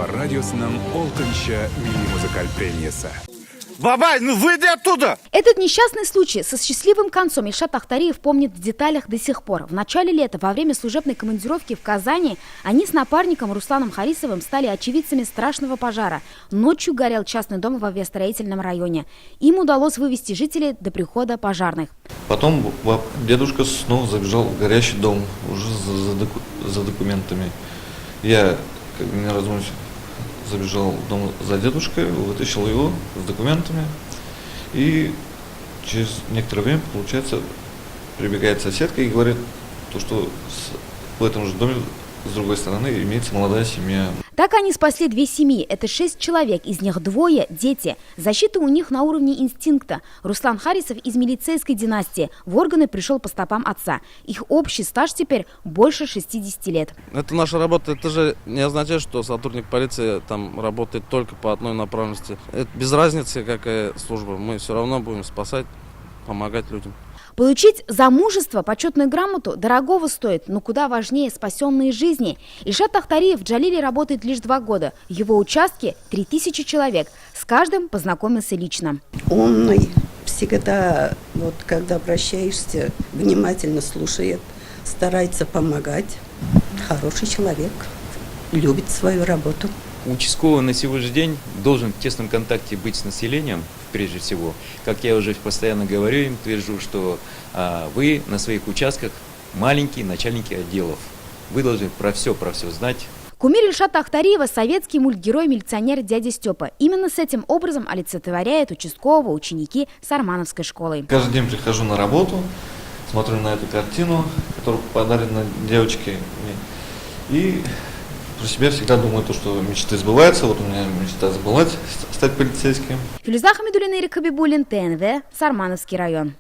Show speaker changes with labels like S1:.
S1: Var radyosunun Olkanşa Milli Müzikal Pремиясы.
S2: Бабай, ну выйди оттуда!
S3: Этот несчастный случай со счастливым концом Ильшат Ахтариев помнит в деталях до сих пор. В начале лета, во время служебной командировки в Казани, они с напарником Русланом Харисовым стали очевидцами страшного пожара. Ночью горел частный дом в авиастроительном районе. Им удалось вывести жителей до прихода пожарных.
S4: Потом дедушка снова забежал в горящий дом уже за документами. Я, не раздумываясь, забежал в дом за дедушкой, вытащил его с документами. И через некоторое время, получается, прибегает соседка и говорит, что в этом же доме с другой стороны имеется молодая семья.
S3: Так они спасли 2 семьи. Это 6 человек, из них 2 – дети. Защита у них на уровне инстинкта. Руслан Харисов из милицейской династии. В органы пришел по стопам отца. Их общий стаж теперь больше 60 лет.
S5: Это наша работа. Это же не означает, что сотрудник полиции там работает только по одной направленности. Это без разницы, какая служба. Мы все равно будем спасать, помогать людям.
S3: Получить за мужество почетную грамоту дорогого стоит, но куда важнее спасенные жизни. Ильшат Ахтариев в Джалиле работает лишь 2 года. В его участке 3000 человек. С каждым познакомился лично.
S6: Умный, всегда, вот когда обращаешься, внимательно слушает, старается помогать. Хороший человек, любит свою работу.
S7: Участковый на сегодняшний день должен в тесном контакте быть с населением, прежде всего. Как я уже постоянно говорю им, твержу, что вы на своих участках маленькие начальники отделов. Вы должны про все знать.
S3: Кумир Ильшата Ахтариева – советский мультгерой-милиционер дядя Степа. Именно с этим образом олицетворяет участкового ученики Сармановской школы.
S4: Каждый день прихожу на работу, смотрю на эту картину, которую подарена девочке, и про себя всегда думаю, что мечты сбываются. Вот у меня мечта сбылась, стать полицейским.
S3: Филюза Хамидуллина, Ирик Хабибуллин, ТНВ, Сармановский район.